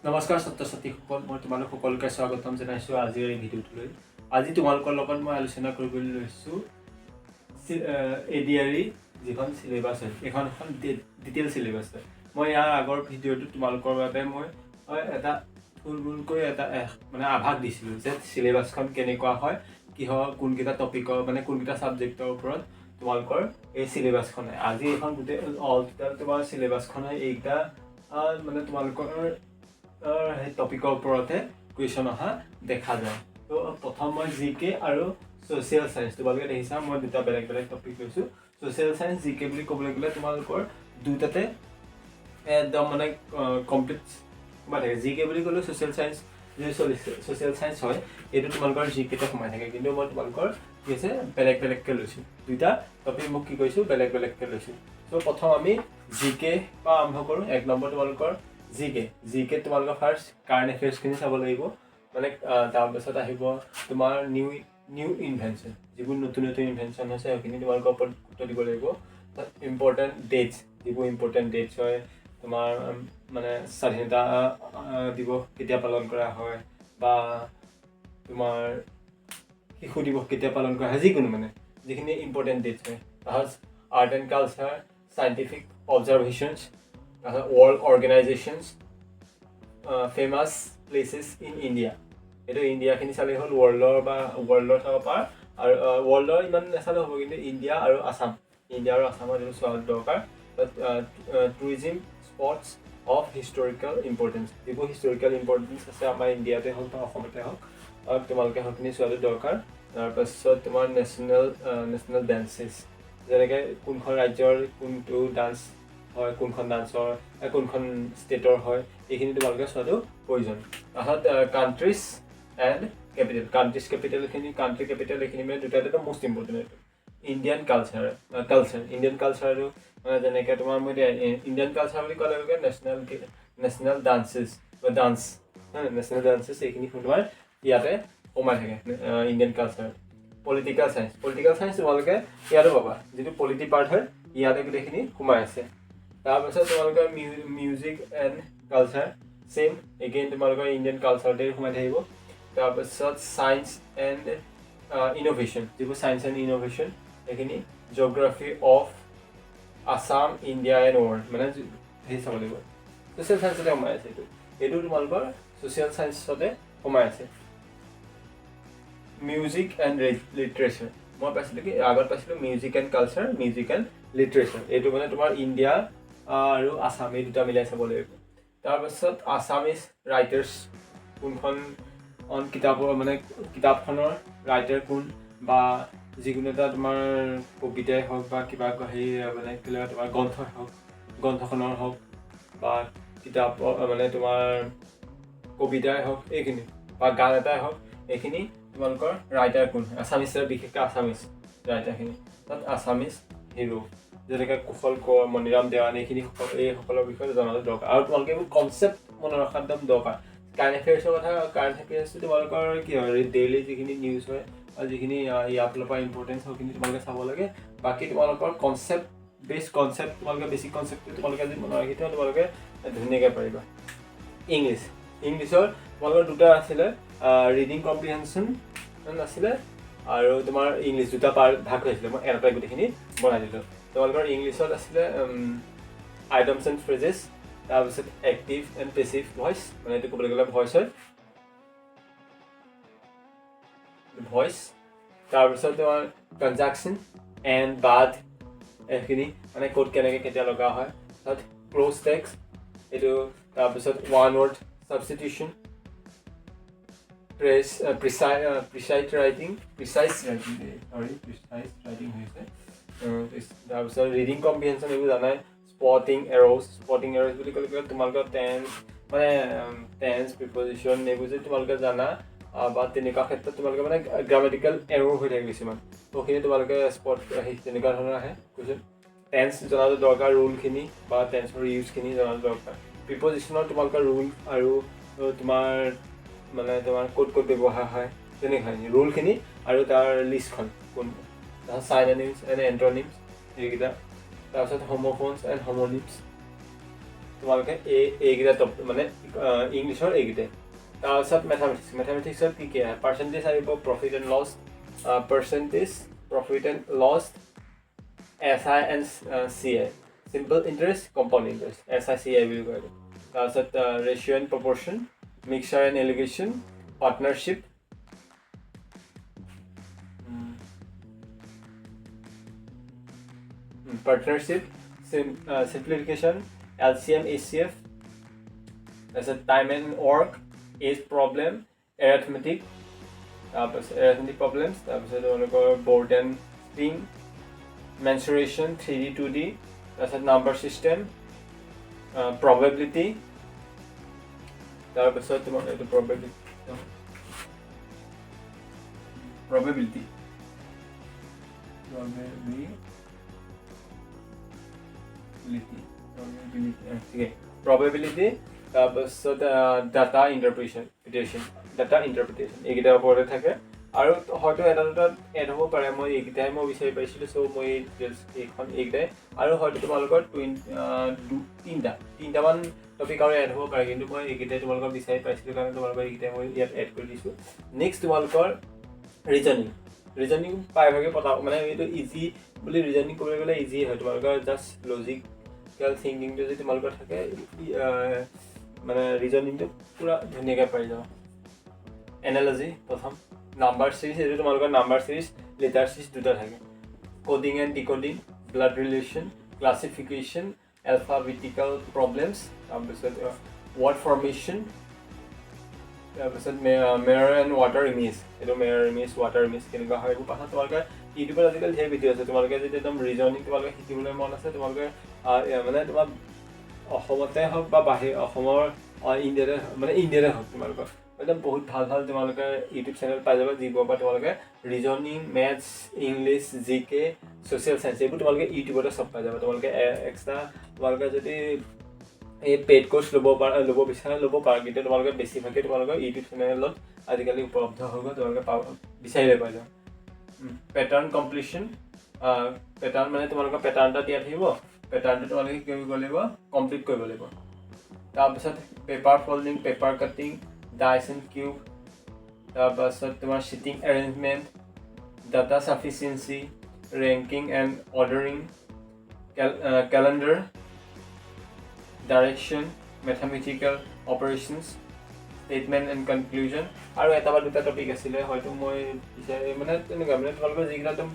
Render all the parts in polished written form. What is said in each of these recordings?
নমস্কাৰ ছাত্ৰ-ছাত্ৰীসকল, মই তোমালোক সকলোকে স্বাগতম জনাইছোঁ আজিৰ এই ভিডিঅ'টোলৈ। আজি তোমালোকৰ লগত মই আলোচনা কৰিবলৈ লৈছোঁ এডিআৰই যিখন চিলেবাছ হয়, এইখন এখন ডিটেইল চিলেবাছ হয়। মই ইয়াৰ আগৰ ভিডিঅ'টো তোমালোকৰ বাবে মই এটা থুলমূলকৈ এটা মানে আভাস দিছিলোঁ যে চিলেবাছখন কেনেকুৱা হয়, কিহৰ কোনকেইটা টপিকৰ মানে কোনকেইটা ছাবজেক্টৰ ওপৰত তোমালোকৰ এই চিলেবাছখন হয়। আজি এইখন গোটেই টোটেল তোমাৰ চিলেবাছখন হয় এইকেইটা মানে তোমালোকৰ সেই টপিকৰ ওপৰতে কুৱেশ্যন অহা দেখা যায়। তো প্ৰথম মই জিকে আৰু ছ'চিয়েল চায়েন্স, তোমালোকে দেখিছা মই দুটা বেলেগ বেলেগ টপিক লৈছোঁ। ছ'চিয়েল চায়েন্স জিকে বুলি ক'বলৈ গ'লে তোমালোকৰ দুটাতে একদম মানে কমপ্লিট সোমাই থাকে। জিকে বুলি ক'লেও ছ'চিয়েল চায়েন্স ছ'চিয়েল চায়েন্স হয়, এইটো তোমালোকৰ জিকেতে সোমাই থাকে। কিন্তু মই তোমালোকৰ কি হৈছে বেলেগ বেলেগকৈ লৈছোঁ, দুইটা টপিক মোক কি কৰিছোঁ বেলেগ বেলেগকৈ লৈছোঁ। ত' প্ৰথম আমি জিকে পৰা আৰম্ভ কৰোঁ। এক নম্বৰ তোমালোকৰ জিকে তোমালোকৰ ফাৰ্ষ্ট কাৰেণ্ট এফেয়াৰ্ছখিনি চাব লাগিব। মানে তাৰপিছত আহিব তোমাৰ নিউ ইনভেনশ্যন, যিবোৰ নতুন ইনভেনশ্যন হৈছে সেইখিনি তোমালোকৰ ওপৰত গুৰুত্ব দিব লাগিব। তাত ইম্পৰ্টেণ্ট ডেটছ, যিবোৰ ইম্পৰ্টেণ্ট ডেটছ হয় তোমাৰ মানে স্বাধীনতা দিৱস কেতিয়া পালন কৰা হয়, বা তোমাৰ শিশু দিৱস কেতিয়া পালন কৰা হয়, যিকোনো মানে যিখিনি ইম্পৰ্টেণ্ট ডেটছ হয়। তাৰপিছত আৰ্ট এণ্ড কালচাৰ, চাইণ্টিফিক অবজাৰভেশ্যনছ, তাৰপিছত world organisations, famous places in India. এইটো ইণ্ডিয়াখিনি চালেই হ'ল, ৱৰ্ল্ডৰ চাব পাৰা। আৰু ৱৰ্ল্ডৰ ইমান নাচালেও হ'ব, কিন্তু ইণ্ডিয়া আৰু আছামৰ যিটো চোৱা দৰকাৰ। Tourism spots of historical importance, যিবোৰ হিষ্টৰিকেল ইম্পৰ্টেঞ্চ আছে আমাৰ ইণ্ডিয়াতে হওক বা অসমতে হওক, তোমালোকে সেইখিনি চোৱাটো দৰকাৰ। তাৰপাছত তোমাৰ নেশ্যনেল ডান্সেছ, যেনেকৈ কোনখন ৰাজ্যৰ কোনটো ডান্স হয়, কোনখন ষ্টেটৰ হয়, এইখিনি তোমালোকে চোৱাটো প্ৰয়োজন। তাৰপিছত কাণ্ট্ৰি কেপিটেল এইখিনি মানে দুটাটো মষ্ট ইম্পৰ্টেণ্ট। ইণ্ডিয়ান কালচাৰটো যেনেকৈ তোমাৰ মই ইণ্ডিয়ান কালচাৰ বুলি কোৱাৰ লগে লগে নেশ্যনেল ডান্সেছ এইখিনি তোমাৰ ইয়াতে সোমাই থাকে ইণ্ডিয়ান কালচাৰ। পলিটিকেল চায়েন্স তোমালোকে ইয়াতো পাবা, যিটো পলিটি পাৰ্ট হয় ইয়াতে গোটেইখিনি সোমাই আছে। তাৰপিছত তোমালোকৰ music and culture same, again তোমালোকৰ ইণ্ডিয়ান কালচাৰতে সোমাই থাকিব। তাৰপিছত ছায়েন্স এণ্ড ইন'ভেশ্যন, যিবোৰ ছায়েন্স এণ্ড ইন'ভেশ্যন সেইখিনি। Geography of Assam, India and world, মানে সেই চাব লাগিব। ছ'চিয়েল চায়েন্সতে সোমাই আছে এইটো তোমালোকৰ ছ'চিয়েল চায়েন্সতে সোমাই আছে। মিউজিক এণ্ড লিটাৰেচাৰ, মই আগত পাইছিলোঁ music and culture, music and literature. এইটো মানে তোমাৰ ইণ্ডিয়া আৰু আছাম এই দুটা মিলাই চাব লাগিব। তাৰপাছত আছামিজ ৰাইটাৰ্ছ, কোনখন কিতাপখনৰ ৰাইটাৰ কোন, বা যিকোনো এটা তোমাৰ কবিতাই হওক বা কিবা মানে তোমাৰ গ্ৰন্থখনৰ হওক বা কিতাপৰ মানে তোমাৰ কবিতাই হওক এইখিনি, বা গান এটাই হওক, এইখিনি তোমালোকৰ ৰাইটাৰ কোন, বিশেষকৈ আছামিজ ৰাইটাৰখিনি। তাত আছামিজ হিৰো যেনেকৈ কুশল কোঁৱৰ, মণিৰাম দেৱানী, এইসকলৰ বিষয়ে জনাটো দৰকাৰ। আৰু তোমালোকে এইবোৰ কনচেপ্ট মনত ৰখাত একদম দৰকাৰ। কাৰেণ্ট এফেয়াৰ্ছটো তোমালোকৰ কি হয়, ডেইলি যিখিনি নিউজ হয় বা যিখিনি ইয়াৰ ফালৰ পৰা ইম্পৰ্টেঞ্চ সেইখিনি তোমালোকে চাব লাগে। বাকী তোমালোকৰ বেছিক কনচেপ্টটো তোমালোকে যদি মনত ৰাখি থোৱা তোমালোকে ধুনীয়াকৈ পাৰিবা। ইংলিছৰ তোমালোকৰ দুটা আছিলে, ৰিডিং কম্প্ৰিহেনশ্যন আছিলে আৰু তোমাৰ ইংলিছ দুটা ভাগ হৈছিলে। মই এটাই গোটেইখিনি বনাই দিলোঁ। তোমালোকৰ ইংলিছত আছিলে আইটেমছ এণ্ড ফ্ৰেজেছ, তাৰপিছত এক্টিভ এণ্ড পেছিভ ভইচ, মানে এইটো ক'বলৈ গ'লে ভইচ। তাৰপিছত তোমাৰ কনজাংশ্যন এণ্ড বাদ, এইখিনি মানে ক'ত কেনেকৈ কেতিয়া লগা হয়। তাত ক্ল'জ টেক্সট এইটো, তাৰপিছত one word substitution, precise writing হৈছে। তাৰপিছত ৰিডিং কম্প্ৰিহেনশ্যন, এইবোৰ জানাই। স্পটিং এৰ'জ বুলি ক'লে তোমালোকৰ টেন্স প্ৰিপজিশ্যন এইবোৰ যদি তোমালোকে জানা, বা তেনেকুৱা ক্ষেত্ৰত তোমালোকে মানে গ্ৰামেটিকেল এৰ'ৰ হৈ থাকে কিছুমান, তো সেইখিনি তোমালোকে তেনেকুৱা ধৰণৰ আহে কুৱেশ্যন। টেন্স জনাটো দৰকাৰ, ৰুলখিনি বা টেন্সৰ ইউজখিনি জনাটো দৰকাৰ। প্ৰিপজিশ্যনৰ তোমালোকৰ ৰুল আৰু তোমাৰ ক'ত ব্যৱহাৰ হয় তেনেকুৱা ৰুলখিনি আৰু তাৰ লিষ্টখন কোনটো। তাৰপিছত চাইননিমছ এণ্ড এণ্টনিমছ এইকেইটা। তাৰপিছত হোমোফোনছ এণ্ড হোমোনিমছ, তো তোমালোকে এইকেইটা টপিক মানে ইংলিছৰ এইকেইটাই তাৰপিছত মেথামেটিক্সত কি কি আহে পাৰ্চেণ্টেজ আহিব profit and loss percentage profit and loss SI and CI simple interest compound interest SI CI বুলি কয় তাৰপিছত ratio and proportion mixture and allocation partnership simplification LCM HCF তাৰপিছত time and work age problem arithmetic তাৰপিছত arithmetic problems তাৰপিছত তোমালোকৰ board and string mensuration 3D 2D তাৰপিছত number system probability তাৰপিছত তোমাৰ এইটো probability তাৰপিছত data interpretation এইকেইটাৰ ওপৰতে থাকে আৰু হয়তো এটা দুটা এড হ'ব পাৰে মই এইকেইটাই মই বিচাৰি পাইছিলোঁ চ' মই এইকেইটাই আৰু হয়তো তোমালোকৰ তিনিটামান টপিক আৰু এড হ'ব পাৰে কিন্তু মই এইকেইটাই তোমালোকৰ বিচাৰি পাইছিলোঁ কাৰণে তোমালোকৰ এইকেইটাই মই ইয়াত এড কৰি দিছোঁ নেক্সট তোমালোকৰ ৰিজনিং প্ৰায়ভাগে পতা মানে এইটো ইজি বুলি ৰিজনিং কৰিবলৈ গ'লে ইজি হয় তোমালোকৰ জাষ্ট লজিকেল থিংকিংটো যদি তোমালোকৰ থাকে মানে ৰিজনিংটো পুৰা ধুনীয়াকৈ পাৰি যাব এনালজি প্ৰথম নাম্বাৰ সিৰিজ এইটো তোমালোকৰ নাম্বাৰ সিৰিজ লেটাৰ সিৰিজ দুটা থাকে coding and decoding blood relation classification alphabetical problems তাৰপিছত ৱৰ্ড ফৰ্মেশ্যন তাৰপিছত মেয়াৰ এণ্ড ৱাটাৰ ইমেজ এইটো মেয়াৰ ইমেজ ৱাটাৰ ইমেজ কেনেকুৱা হয় এইবোৰ পাছত তোমালোকে ইউটিউবত আজিকালি ধেৰ ভিডিঅ' আছে তোমালোকে যদি একদম ৰিজনিং তোমালোকে শিকিবলৈ মন আছে তোমালোকে মানে তোমাৰ অসমতে হওক বা অসমৰ ইণ্ডিয়াতে হওক তোমালোকৰ একদম বহুত ভাল তোমালোকে ইউটিউব চেনেল পাই যাবা যিবোৰৰ পৰা তোমালোকে reasoning maths English GK social science এইবোৰ তোমালোকে ইউটিউবতে চব পাই যাবা তোমালোকে এক্সট্ৰা তোমালোকে যদি এই পেইড কোৰ্চ ল'ব বিচাৰে ল'ব পাৰা কিন্তু তোমালোকে বেছিভাগে তোমালোকৰ ইউটিউব চেনেলত আজিকালি উপলব্ধ হৈ গ'ল তোমালোকে বিচাৰিলে পাই যাবা পেটাৰ্ণ কমপ্লিশ্যন পেটাৰ্ণ মানে তোমালোকৰ পেটাৰ্ণ এটা দিয়া থাকিব পেটাৰ্ণটো তোমালোকে কি কৰিব লাগিব কমপ্লিট কৰিব লাগিব তাৰপিছত paper folding paper cutting dice and cube তাৰপাছত তোমাৰ seating arrangement data sufficiency ranking and ordering calendar direction mathematical operations statement and conclusion আৰু এটা বা দুটা টপিক আছিলে হয়তো মই বিচাৰি মানে তেনেকুৱা মানে তোমালোকৰ যিকেইটা একদম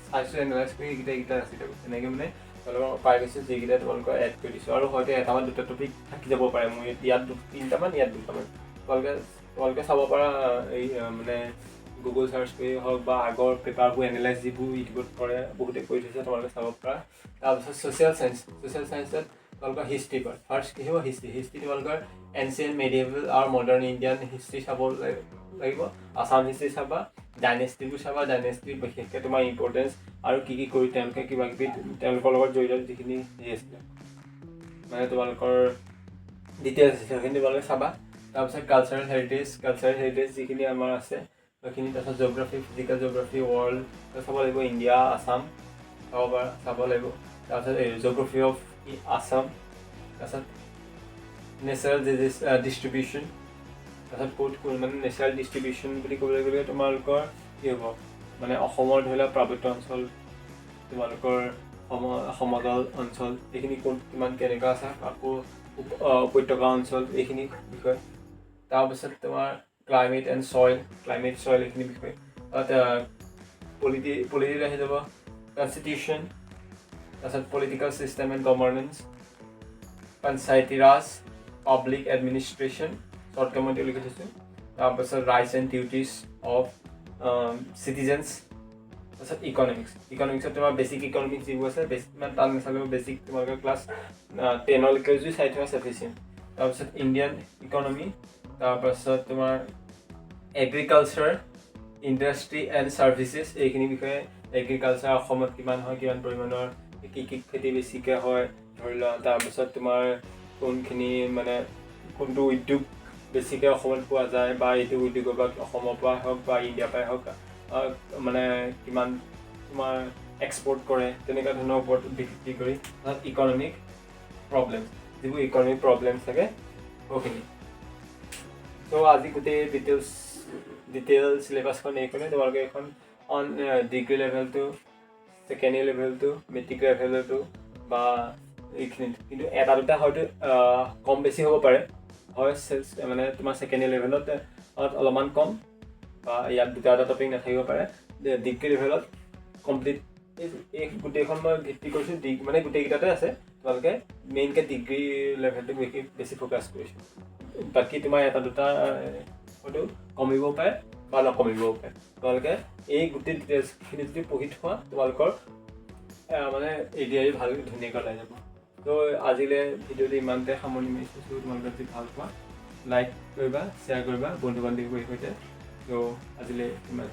চাইছোঁ এনালাইজ কৰি এইকেইটা আছিলে তেনেকৈ মানে তোমালোকৰ পাই গৈছোঁ যিকেইটা তোমালোকৰ এড কৰি দিছোঁ আৰু হয়তো এটা বা দুটা টপিক থাকি যাব পাৰে মই ইয়াত তিনিটামান ইয়াত দুটামান তোমালোকে চাব পাৰা এই মানে গুগল চাৰ্চ কৰি হওক বা আগৰ পেপাৰবোৰ এনালাইজ যিবোৰ ইউটিউবত কৰে বহুতে কৰি থৈছে তোমালোকে চাব পাৰা তাৰপিছত ছ'চিয়েল চায়েন্সত তোমালোকৰ হিষ্ট্ৰী পাৰ্ট ফাৰ্ষ্ট কি হ'ব হিষ্ট্ৰী তোমালোকৰ এনচিয়েণ্ট মেডিয়েভেল আৰু মডাৰ্ণ ইণ্ডিয়ান হিষ্ট্ৰী চাব লাগিব আছাম হিষ্ট্ৰী চাবা ডাইনেষ্টিবোৰ চাবা ডাইনেষ্টিৰ বিশেষকৈ তোমাৰ ইম্পৰ্টেঞ্চ আৰু কি কৰি তেওঁলোকে কিবা কিবি তেওঁলোকৰ লগত জড়িত যিখিনি আছিলে মানে তোমালোকৰ ডিটেইলছ আছিলে সেইখিনি তোমালোকে চাবা তাৰপিছত কালচাৰেল হেৰিটেজ যিখিনি আমাৰ আছে সেইখিনি তাৰপিছত জিঅ'গ্ৰাফী ফিজিকেল জিঅ'গ্ৰাফী ৱৰ্ল্ড চাব লাগিব ইণ্ডিয়া আছাম চাব লাগিব তাৰপিছত জিঅ'গ্ৰাফী অফ আছাম তাৰপিছত নেচাৰেল ডিষ্ট্ৰিবিউশ্যন তাৰপিছত ক'ত মানে নেচাৰেল ডিষ্ট্ৰিবিউশ্যন বুলি ক'বলৈ গ'লে তোমালোকৰ কি হ'ব মানে অসমৰ ধৰি লোৱা পাৰ্বত্য অঞ্চল তোমালোকৰ সমতল অঞ্চল এইখিনি ক'ত কিমান কেনেকুৱা আছে আকৌ উপত্যকা অঞ্চল এইখিনি বিষয় তাৰপিছত তোমাৰ ক্লাইমেট এণ্ড চইল এইখিনি বিষয় পলিটিত আহি যাব কনষ্টিটিউশ্যন তাৰপিছত political system and governance panchayati raj public administration short কমেণ্টটো লিখি থৈছোঁ তাৰপিছত rights and duties of citizens তাৰপিছত ইকনমিক্সত তোমাৰ বেছিক ইকনমিক্স যিবোৰ আছে ইমান টান নাচালেও বেছিক তোমালোকে ক্লাছ 10লৈকে যদি চাই থোৱা চাফিচিয়েণ্ট তাৰপিছত ইণ্ডিয়ান ইকনমি তাৰপাছত তোমাৰ এগ্ৰিকালচাৰ ইণ্ডাষ্ট্ৰি এণ্ড ছাৰ্ভিচেছ এইখিনি বিষয়ে এগ্ৰিকালচাৰ অসমত কিমান হয় কিমান পৰিমাণৰ কি খেতি বেছিকৈ হয় ধৰি লোৱা তাৰপিছত তোমাৰ কোনখিনি মানে কোনটো উদ্যোগ বেছিকৈ অসমত পোৱা যায় বা এইটো উদ্যোগৰ পৰা অসমৰ পৰা হওক বা ইণ্ডিয়াৰ পৰাই হওক মানে কিমান তোমাৰ এক্সপৰ্ট কৰে তেনেকুৱা ধৰণৰ ওপৰত ভিত্তি কৰি ইকনমিক প্ৰব্লেম যিবোৰ ইকনমিক প্ৰব্লেমছ থাকে সেইখিনি চ' আজি গোটেই ডিটেইল চিলেবাছখন এইখনে তোমালোকে এখন অন ডিগ্ৰী লেভেলটো ছেকেণ্ড ইয়েৰ লেভেলটো মেট্ৰিক লেভেলটো বা এইখিনিত কিন্তু এটা দুটা হয়তো কম বেছি হ'ব পাৰে হয় মানে তোমাৰ ছেকেণ্ড ইয়েৰ লেভেলত অলপমান কম বা ইয়াত দুটা এটা টপিক নাথাকিব পাৰে ডিগ্ৰী লেভেলত কমপ্লিট এই গোটেইখন মই ভিত্তি কৰিছোঁ মানে গোটেইকেইটাতে আছে তোমালোকে মেইনকৈ ডিগ্ৰী লেভেলটো বেছি ফ'কাছ কৰিছোঁ বাকী তোমাৰ এটা দুটা হয়তো কমিব পাৰে বা নকমিবও পাৰে তোমালোকে এই গোটেই ডিটেইলছখিনি যদি পঢ়ি থোৱা তোমালোকৰ মানে এডিআই ভাল ধুনীয়াকৈ ওলাই যাব তো আজিলৈ ভিডিঅ'টো ইমানতে সামৰণি মাৰিছোঁ তোমালোকে যদি ভাল পোৱা লাইক কৰিবা শ্বেয়াৰ কৰিবা বন্ধু বান্ধৱীৰ সৈতে তো আজিলৈ ইমান